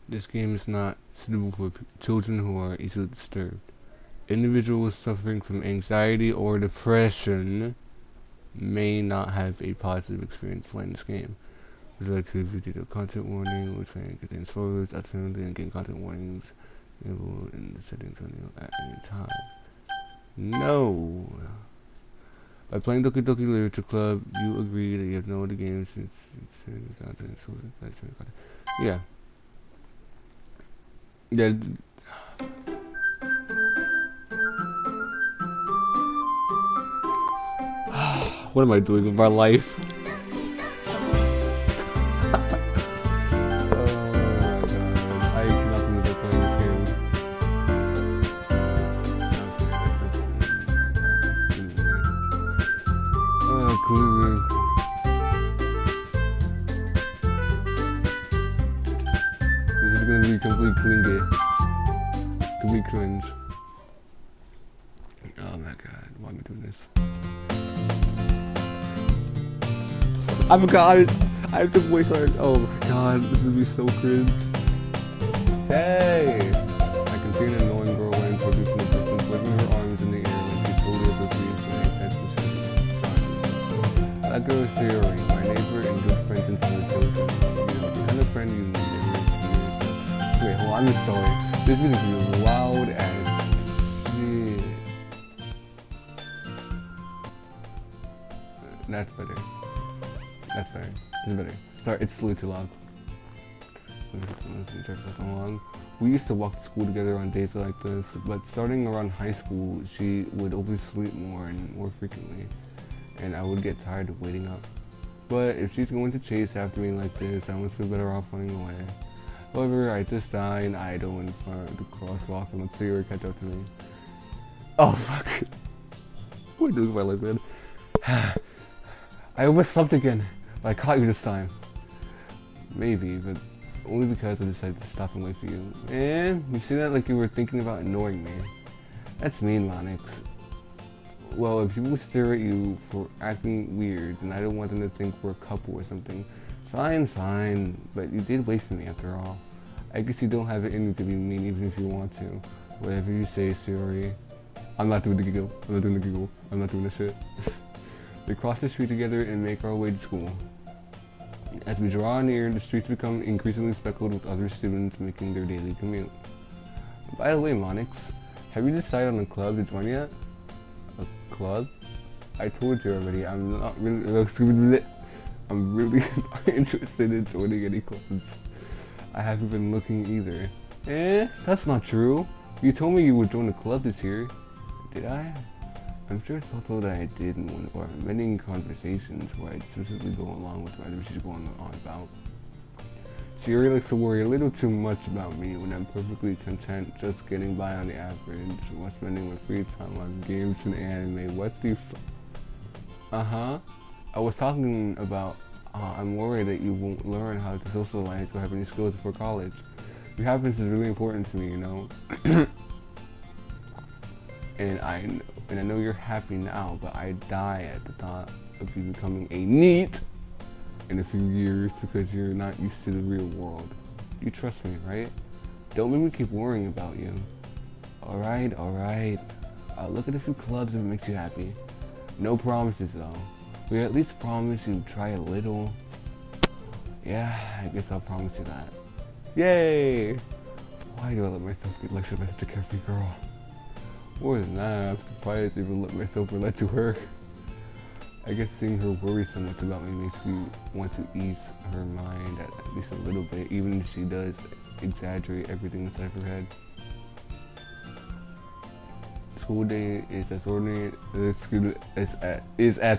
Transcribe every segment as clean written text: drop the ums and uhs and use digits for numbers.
This game is not suitable for children who are easily disturbed. Individuals suffering from anxiety or depression may not have a positive experience playing this game. Would you like to review the content warning, which may contain spoilers, accidentally and gain content warnings enabled in the settings menu at any time. No! By playing Doki Doki Literature Club, you agree that you have no other games since content. Yeah. Yeah. What am I doing with my life? This is gonna be complete cringe. Oh my god, why am I doing this? I forgot it! I have to voice art. Oh my god, this would be so cringe. Hey! I can see an annoying girl running toward me from the distance, waving her arms in the air like she's totally oblivious to any type of shit. That girl is Theory, my neighbor and good friend since we were children. You know, the kind of friend you need in your experience. Wait, hold on, I'm sorry. This music is loud as shit. That's better. That's better. It's better. Sorry, it's a little too loud. We used to walk to school together on days like this, but starting around high school, she would oversleep more and more frequently, and I would get tired of waiting up. But if she's going to chase after me like this, I must be better off running away. However, I just sign idle in front of the crosswalk and let's see her catch up to me. Oh fuck! What are you doing with my life, man? I overslept again, but I caught you this time. Maybe, but only because I decided to stop and wait for you. And you say that like you were thinking about ignoring me. That's mean, Monix. Well, if people stare at you for acting weird, then I don't want them to think we're a couple or something. Fine, but you did wait for me after all. I guess you don't have it in you to be mean even if you want to. Whatever you say, Siri. I'm not doing the giggle. I'm not doing the shit. We cross the street together and make our way to school. As we draw near, the streets become increasingly speckled with other students making their daily commute. By the way, Monix, have you decided on a club to join yet? A club? I told you already, I'm really not interested in joining any clubs. I haven't been looking either. That's not true. You told me you would join a club this year. Did I? I'm sure it's possible that I did in one of our many conversations where I specifically go along with whatever she's going on about. Siri likes to worry a little too much about me when I'm perfectly content just getting by on the average while spending my free time on games and anime. What the I was talking about I'm worried that you won't learn how to socialize or have any skills before college. Your happiness is really important to me, you know. And I know you're happy now, but I die at the thought of you becoming a NEET in a few years because you're not used to the real world. You trust me, right? Don't make me keep worrying about you. Alright. I'll look at a few clubs if it makes you happy. No promises though. We at least promise you try a little. Yeah, I guess I'll promise you that. Yay! Why do I let myself get lectured by such a carefree girl? More than that, I'm surprised I even let myself relate to her. I guess seeing her worry so much about me makes me want to ease her mind at least a little bit, even if she does exaggerate everything inside of her head. School day is as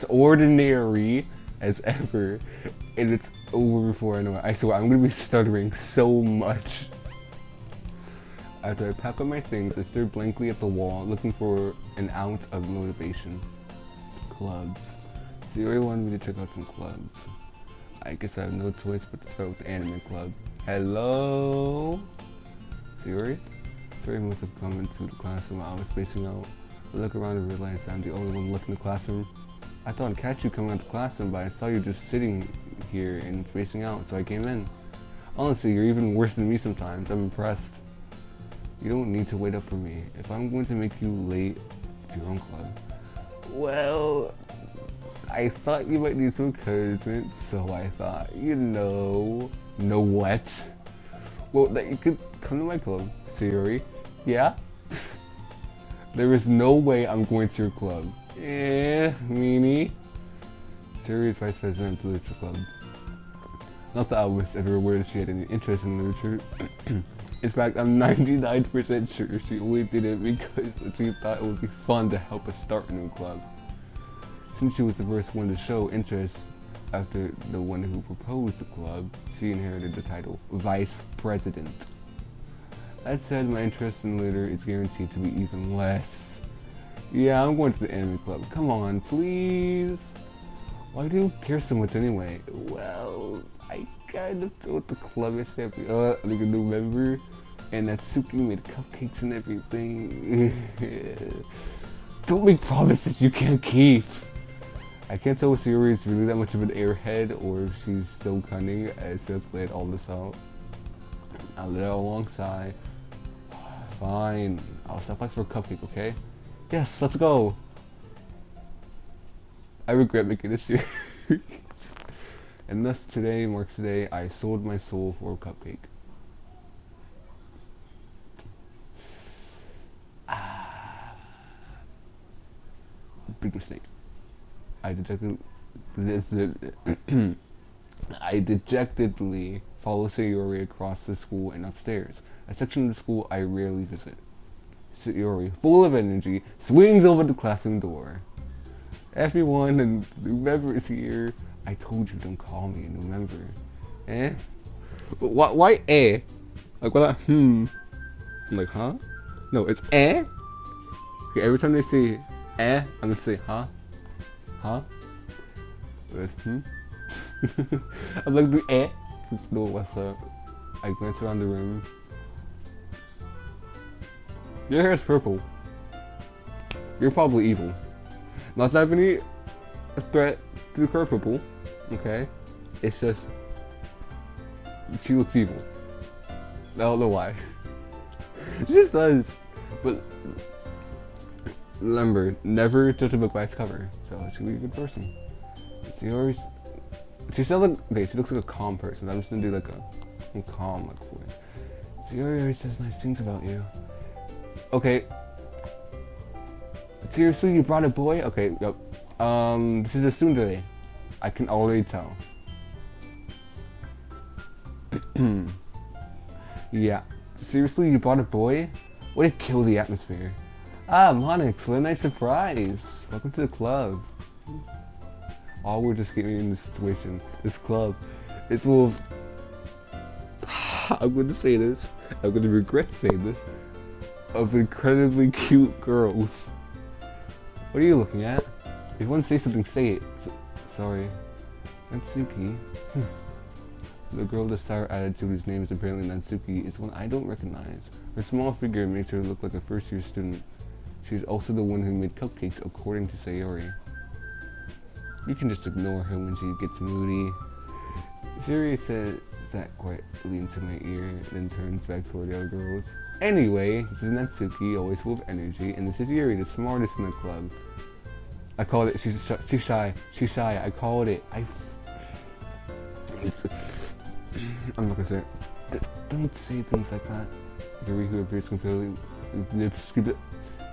ordinary as ever, and it's over before I know it. I swear I'm gonna be stuttering so much. After I pack up my things, I stare blankly at the wall, looking for an ounce of motivation. Clubs. Siri wanted me to check out some clubs. I guess I have no choice but to start with the anime club. Hello? Siri? Siri must have come into the classroom while I was spacing out. I look around and realize I'm the only one left in the classroom. I thought I'd catch you coming out of the classroom, but I saw you just sitting here and spacing out, so I came in. Honestly, you're even worse than me sometimes. I'm impressed. You don't need to wait up for me. If I'm going to make you late to your own club, well, I thought you might need some encouragement, so I thought, know what? Well, that you could come to my club, Siri. Yeah? There is no way I'm going to your club. Meanie. Siri is vice president of the literature club. Not that I was ever aware she had any interest in literature. In fact, I'm 99% sure she only did it because she thought it would be fun to help us start a new club. Since she was the first one to show interest after the one who proposed the club, she inherited the title Vice President. That said, my interest in literature is guaranteed to be even less. Yeah, I'm going to the anime club. Come on, please. Why do you care so much anyway? Well, I kind of thought the club is every like a new member, and that Suki made cupcakes and everything. Don't make promises you can't keep. I can't tell if Siri is really that much of an airhead or if she's so cunning as to have played all this out. I'll let it alongside. Fine. I'll stop by for a cupcake, okay? Yes, let's go. I regret making this series. And thus today marks the day I sold my soul for a cupcake. Big mistake. I dejectedly follow Sayori across the school and upstairs, a section of the school I rarely visit. Sayori, full of energy, swings over the classroom door. Everyone, and new member is here. I told you don't call me a new member. Eh? Why eh? Like what? I'm like, huh? No, it's eh. Okay, every time they say eh, I'm gonna say huh? Huh? It's I'm like the eh. No, what's up? I glance around the room. Your hair is purple. You're probably evil. Not having any threat to her purple, okay? It's just she looks evil. I don't know why. She just does. But remember, never judge a book by its cover. So she'll be a good person. She looks like a calm person. I'm just gonna do like a calm like voice. She always says nice things about you. Okay. Seriously, you brought a boy? Okay, yep. This is a tsundere. I can already tell. Yeah. Seriously, you brought a boy? Way to kill the atmosphere. Ah, Monix, what a nice surprise. Welcome to the club. All we're just getting in this situation. This club is full of... I'm going to say this. I'm going to regret saying this. Of incredibly cute girls. What are you looking at? If you want to say something, say it. Sorry. Natsuki. The girl with the sour attitude whose name is apparently Natsuki is one I don't recognize. Her small figure makes her look like a first-year student. She's also the one who made cupcakes, according to Sayori. You can just ignore her when she gets moody. Sayori says that quietly into my ear, then turns back toward the other girls. Anyway, this is Natsuki, always full of energy, and this is Yuri, the smartest in the club. I called it. She's shy. She's shy. I called it. I'm not gonna say it. Don't say things like that. Yuri, who appears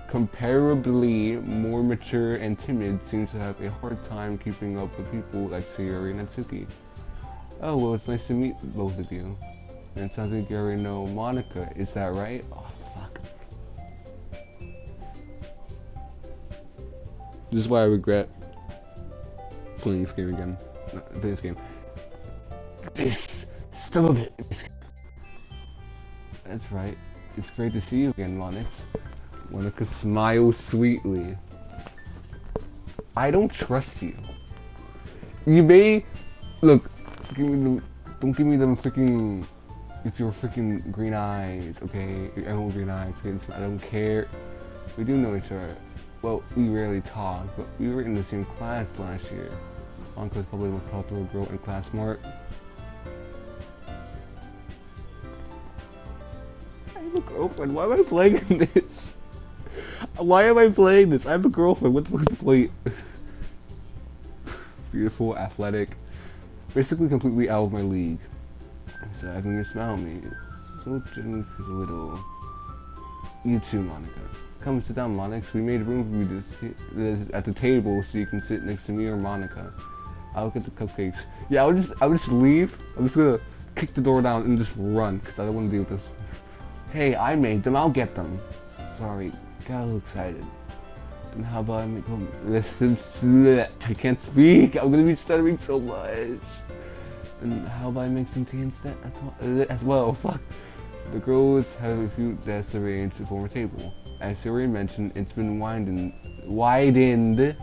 comparably more mature and timid, seems to have a hard time keeping up with people like Sayori and Natsuki. Oh, well, it's nice to meet both of you. And it sounds like you already know Monica, is that right? Oh, fuck. This is why I regret playing this game again. Playing this game. This still a bit. That's right. It's great to see you again, Monica. Monica smiles sweetly. I don't trust you. You may look. Don't give me them freaking. With your freaking green eyes, okay? Your emerald green eyes. Okay? I don't care. We do know each other. Well, we rarely talk, but we were in the same class last year. Monica's probably the most popular girl in class, smart. I have a girlfriend. Why am I playing this? Why am I playing this? I have a girlfriend. What's the point? Beautiful, athletic, basically completely out of my league. So having her smile at me, so genuinely feels a little. You too, Monica. Come sit down, Monix. We made room for you to sit at the table so you can sit next to me or Monica. I'll get the cupcakes. Yeah, I would just leave. I'm just gonna kick the door down and just run because I don't want to deal with this. Hey, I made them. I'll get them. Sorry, got a little excited. Then how about I make them? Listen, I can't speak. I'm gonna be stuttering so much. And how about I make some tea instead as well? Fuck. The girls have a few desks arranged to form a table. As Siri mentioned, it's been widened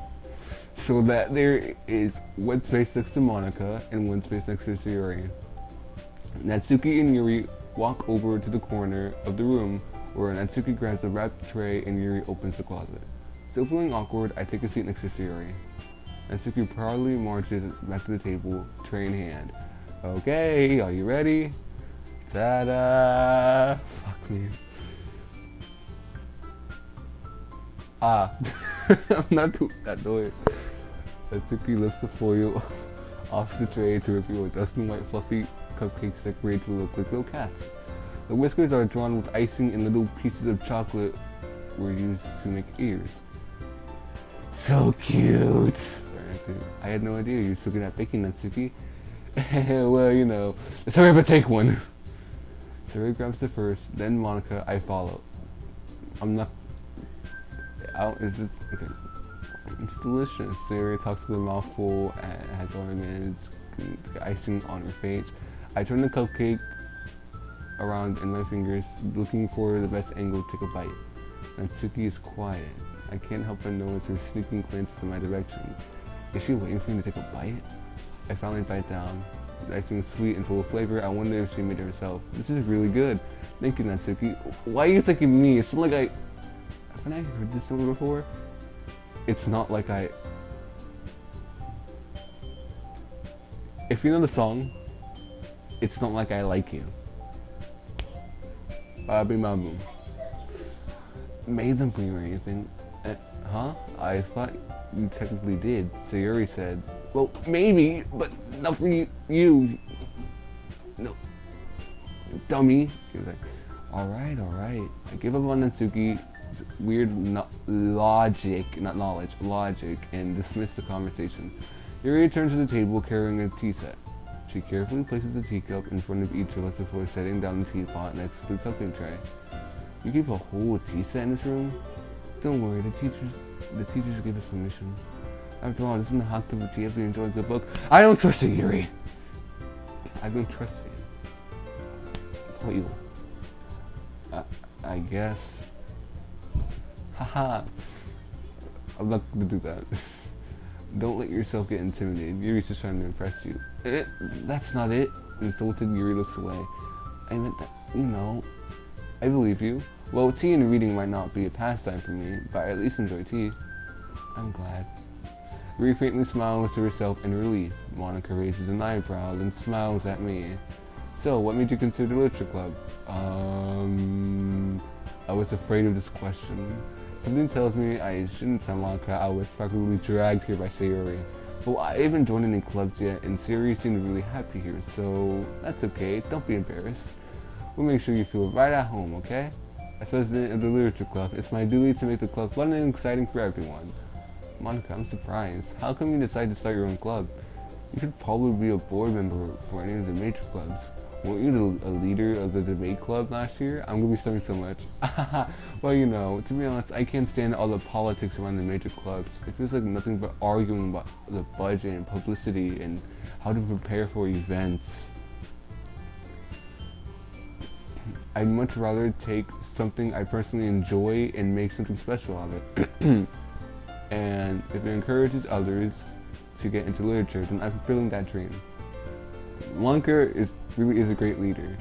so that there is one space next to Monica and one space next to Siri. Natsuki and Yuri walk over to the corner of the room where Natsuki grabs a wrapped tray and Yuri opens the closet. Still feeling awkward, I take a seat next to Siri. Natsuki proudly marches back to the table, tray in hand. Okay, are you ready? Ta-da! Fuck me. I'm not doing that noise. Natsuki lifts the foil off the tray to reveal a dusty white fluffy cupcakes decorated to look like little cats. The whiskers are drawn with icing and little pieces of chocolate were used to make ears. So cute! I had no idea you were so good at baking, Natsuki. Well, you know, let's hurry up and take one. Siri grabs the first, then Monica, I follow. Okay. It's delicious. Siri talks with a mouthful and has ornaments, icing on her face. I turn the cupcake around in my fingers, looking for the best angle to take a bite. Natsuki is quiet. I can't help but notice her sneaking glances in my direction. Is she waiting for me to take a bite? I finally bite down. The icing is sweet and full of flavor. I wonder if she made it herself. This is really good. Thank you, Natsuki. Why are you thanking me? It's not like haven't I heard this song before? It's not like if you know the song, it's not like I like you. Babi Mabu. Made them for you or anything? Huh? I thought you technically did. So Yuri said, well, maybe, but not for you. No. Dummy. He was like, alright. I gave up on Natsuki's weird logic, and dismissed the conversation. Yuri turns to the table carrying a tea set. She carefully places the teacup in front of each of us before setting down the teapot next to the cupcake tray. You keep a whole tea set in this room? Don't worry, the teachers gave us permission. After all, isn't a hot cup of tea after you enjoy a good book? I don't trust you, Yuri. I don't trust you. What you? I guess. Haha. I'm not gonna do that. Don't let yourself get intimidated. Yuri's just trying to impress you. That's not it. Insulted, Yuri looks away. I meant that, I believe you. Well, tea and reading might not be a pastime for me, but I at least enjoy tea. I'm glad. Yuri faintly smiles to herself in relief. Monica raises an eyebrow, then smiles at me. So, what made you consider the literature club? I was afraid of this question. Something tells me I shouldn't tell Monica I was practically dragged here by Sayori. Well, I haven't joined any clubs yet, and Sayori seemed really happy here, so that's okay. Don't be embarrassed. We'll make sure you feel right at home, okay? As president of the literature club, it's my duty to make the club fun and exciting for everyone. Monica, I'm surprised. How come you decided to start your own club? You could probably be a board member for any of the major clubs. Weren't you a leader of the debate club last year? I'm gonna be studying so much. Well, to be honest, I can't stand all the politics around the major clubs. It feels like nothing but arguing about the budget and publicity and how to prepare for events. I'd much rather take something I personally enjoy and make something special out of it. And if it encourages others to get into literature, then I'm fulfilling that dream. Monica really is a great leader.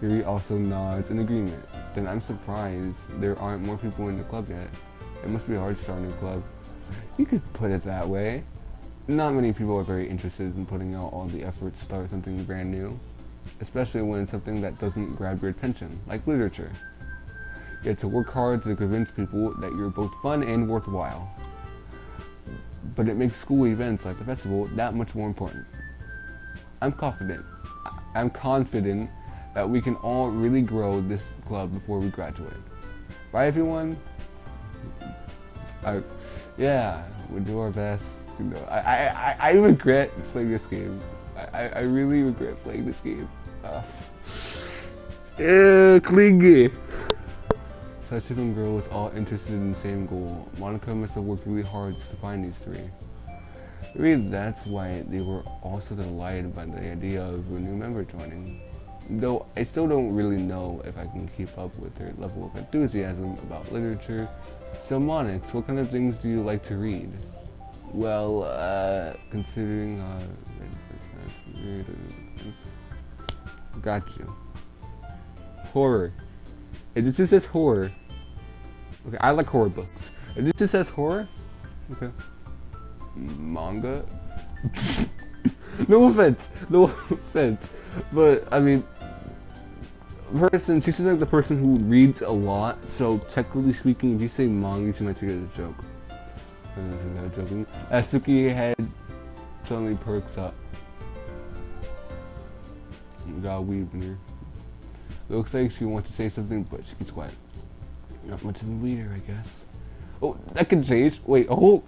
Yuri also nods in agreement. Then I'm surprised there aren't more people in the club yet. It must be hard to start a new club. You could put it that way. Not many people are very interested in putting out all the effort to start something brand new. especially when it's something that doesn't grab your attention, like literature. You have to work hard to convince people that you're both fun and worthwhile. But it makes school events like the festival that much more important. I'm confident that we can all really grow this club before we graduate. Bye everyone. Yeah, we'll do our best. You know, I regret playing this game. I really regret playing this game. Clingy. Such a girl is all interested in the same goal. Monica must have worked really hard just to find these three. Maybe that's why they were also delighted by the idea of a new member joining. Though I still don't really know if I can keep up with their level of enthusiasm about literature. So Monix, what kind of things do you like to read? Well, considering got you. Horror. It just says horror. Okay, I like horror books. It just says horror. Okay. Manga. No offense, but I mean, she seems like the person who reads a lot. So technically speaking, if you say manga, you might take it as a joke. I'm not joking. Atsuki head suddenly perks up. Got a weeb in here. Looks like she wants to say something, but she keeps quiet. Not much of a reader, I guess. Oh, that can change. Wait, hold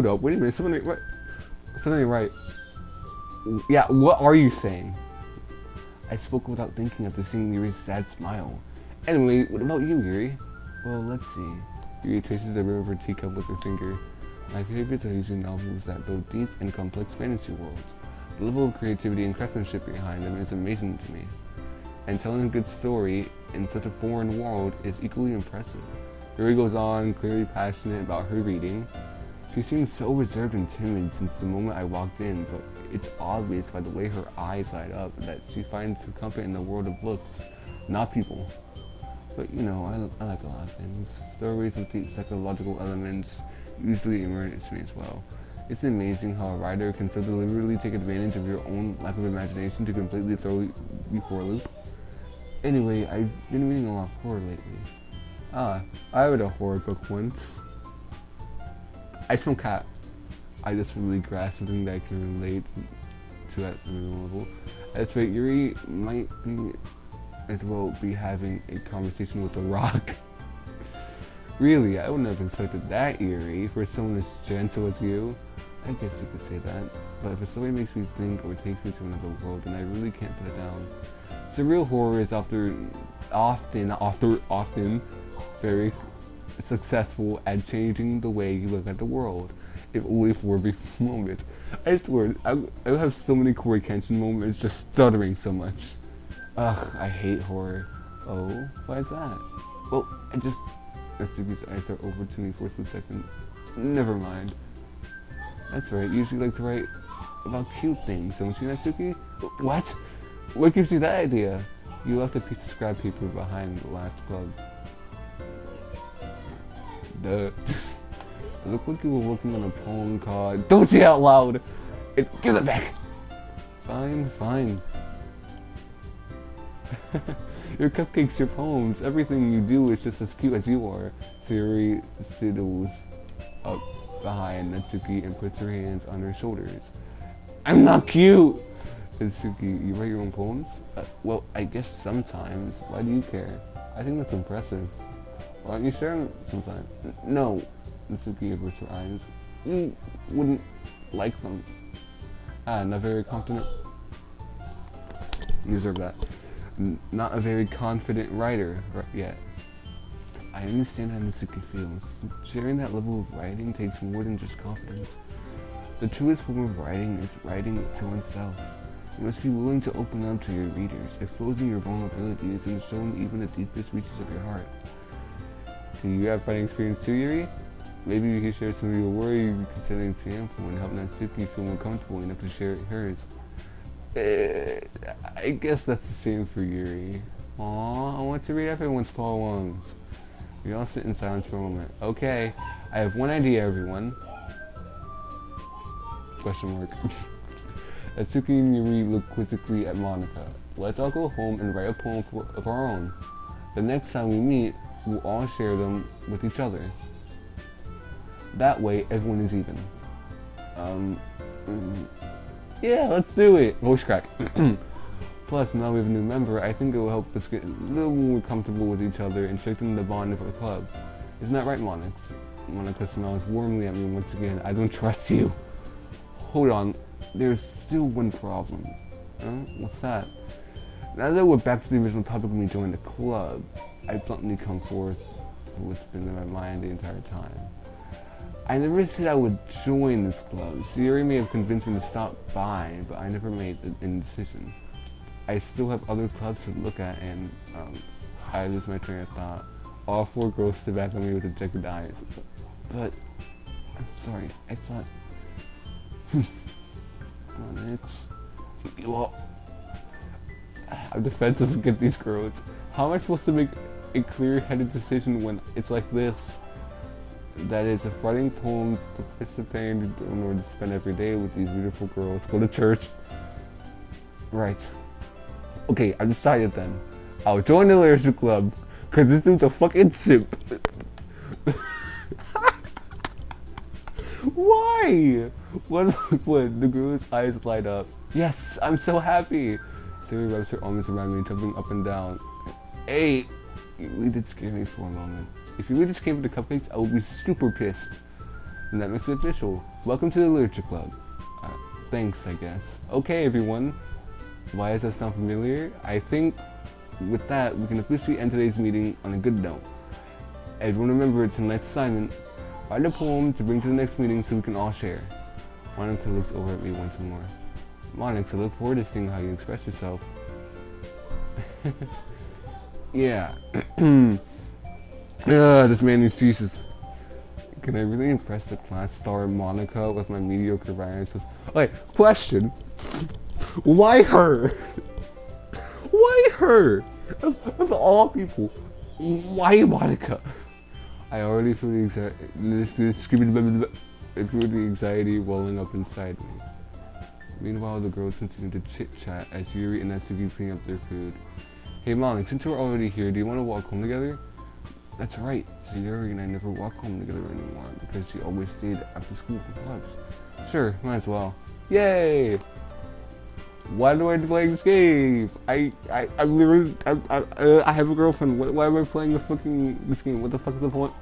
up. Wait a minute. Something ain't right. Yeah, what are you saying? I spoke without thinking after seeing Yuri's sad smile. Anyway, what about you, Yuri? Well, let's see. Yuri traces the rim of her teacup with her finger. My favorites are usually novels that build deep and complex fantasy worlds. The level of creativity and craftsmanship behind them is amazing to me. And telling a good story in such a foreign world is equally impressive. Yuri goes on, clearly passionate about her reading. She seems so reserved and timid since the moment I walked in, but it's obvious by the way her eyes light up that she finds her comfort in the world of books, not people. But you know, I like a lot of things. Stories with deep psychological elements usually emerge me as well. It's amazing how a writer can so deliberately take advantage of your own lack of imagination to completely throw you for a loop. Anyway, I've been reading a lot of horror lately. I read a horror book once. Ice From Cat. I just really grasped something that I can relate to at the level. That's right, Yuri might be as well be having a conversation with The Rock. Really, I wouldn't have expected that, Yuri, for someone as gentle as you. I guess you could say that. But if a story makes me think or takes me to another world, then I really can't put it down. Surreal horror is often very successful at changing the way you look at the world, if only for a brief moment. I swear, I have so many Corey Kenshin moments just stuttering so much. Ugh, I hate horror. Oh, why is that? Well, Natsuki's eyes are over to me for a split second. Never mind. That's right, you usually like to write about cute things, don't you, Natsuki? What? What gives you that idea? You left a piece of scrap paper behind the last club. Duh. It looked like you were working on a poem called Don't Say Out Loud! Give it back! Fine. Your cupcakes, your poems, everything you do is just as cute as you are. Yuri sidles up behind Natsuki and puts her hands on her shoulders. I'm not cute! Natsuki, you write your own poems? Well, I guess sometimes. Why do you care? I think that's impressive. Why don't you share them sometime? No. Natsuki averts her eyes. You wouldn't like them. Not very confident. You deserve that. Not a very confident writer yet. I understand how Natsuki feels. Sharing that level of writing takes more than just confidence. The truest form of writing is writing to oneself. You must be willing to open up to your readers, exposing your vulnerabilities and showing even the deepest reaches of your heart. Do you have writing experience too, Yuri? Maybe you can share some of your worries you can set an example and help Natsuki feel more comfortable enough to share hers. I guess that's the same for Yuri. Aww, I want to read everyone's poems. We all sit in silence for a moment. Okay, I have one idea, everyone. Question mark. Atsuki and Yuri look quizzically at Monica. Let's all go home and write a poem of our own. The next time we meet, we'll all share them with each other. That way, everyone is even. Yeah, let's do it. Voice crack. Plus, now we have a new member, I think it will help us get a little more comfortable with each other and strengthen the bond of our club. Isn't that right, Monica? Monica smiles warmly at me once again. I don't trust you. Hold on, there's still one problem. What's that? Now that we're back to the original topic when we joined the club, I bluntly come forth with what's been in my mind the entire time. I never said I would join this club. Siri may have convinced me to stop by, but I never made any decision. I still have other clubs to look at, and I lose my train of thought. All 4 girls stood back at me with dejected eyes. But I'm sorry, I thought. Come on, well, I'm defenseless against these girls. How am I supposed to make a clear-headed decision when it's like this? That is, if writing poems is the thing in order to spend every day with these beautiful girls, go to church. Right. Okay, I decided then. I'll join the literature club, cause this dude's a fucking simp. Why? When the girl's eyes light up. Yes, I'm so happy. Siri rubs her arms around me, jumping up and down. Hey, you really did scare me for a moment. If you really just came for the cupcakes, I would be super pissed. And that makes it official. Welcome to the literature club. Thanks, I guess. Okay, everyone. Why does that sound familiar? I think with that, we can officially end today's meeting on a good note. Everyone remember tonight's assignment. Write a poem to bring to the next meeting so we can all share. Monica looks over at me once more. Monica, I look forward to seeing how you express yourself. Yeah. This man needs Jesus. Can I really impress the class star Monica with my mediocre writing? Wait, question. Why her? Why her? Of all people, why Monica? I already feel the anxiety welling up inside me. Meanwhile, the girls continue to chit-chat as Yuri and Natsuki clean up their food. Hey Monica, since we're already here, do you want to walk home together? That's right, so Yuri and I never walk home together anymore because she always stayed after school for clubs. Sure, might as well. Yay! Why do I play this game? I have a girlfriend. Why am I playing this game? What the fuck is the point?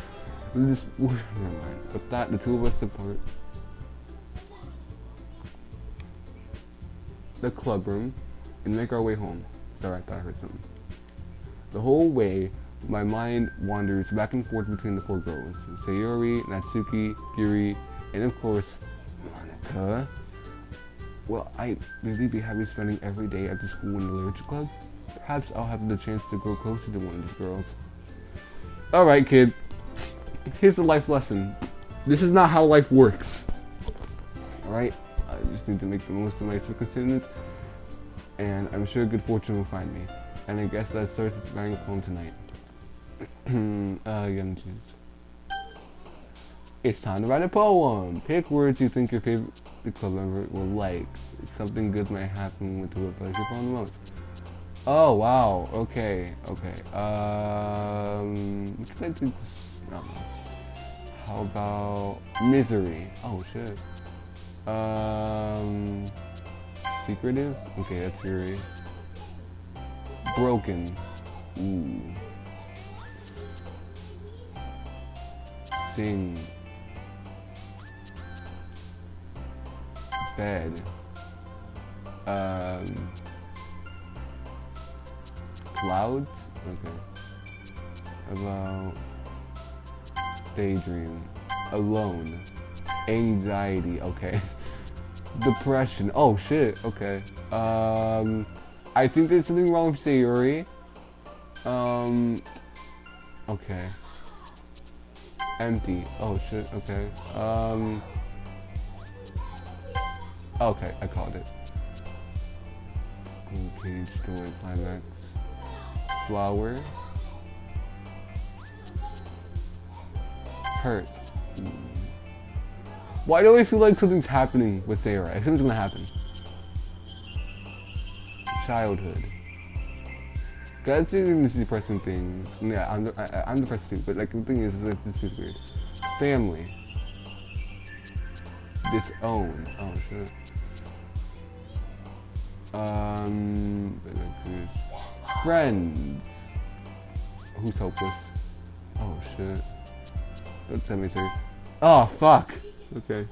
Never mind. With that, the two of us depart the club room and make our way home. Sorry, I thought I heard something. The whole way, my mind wanders back and forth between the 4 girls: Sayori, Natsuki, Yuri, and of course, Monica. Will I really be happy spending every day after school in the literature club? Perhaps I'll have the chance to grow closer to one of these girls. Alright, kid. Here's the life lesson. This is not how life works. Alright? I just need to make the most of my circumstances, and I'm sure good fortune will find me. And I guess that starts with writing a poem tonight. You gotta choose. It's time to write a poem. Pick words you think your favorite club member will like. Something good might happen with whoever likes your poem the most. Oh wow. Okay. What can I do? No. How about misery? Oh shit. Secretive? Okay, that's Yuri. Broken. Ooh. Sing. Bed. Clouds? Okay. About daydream. Alone. Anxiety. Okay. Depression. Oh shit. Okay. I think there's something wrong with Sayori. Okay. Empty. Oh shit. Okay. Okay, I called it. Page, joy, climax. Flower. Hurt. Why do I feel like something's happening with Sarah? I think it's gonna happen. childhood. That's just depressing things. Yeah, I'm depressed too, but like the thing is this is weird. Family. Disown. Oh shit. Friends. Who's hopeless? Oh shit. Don't tell me to. Oh fuck. Okay.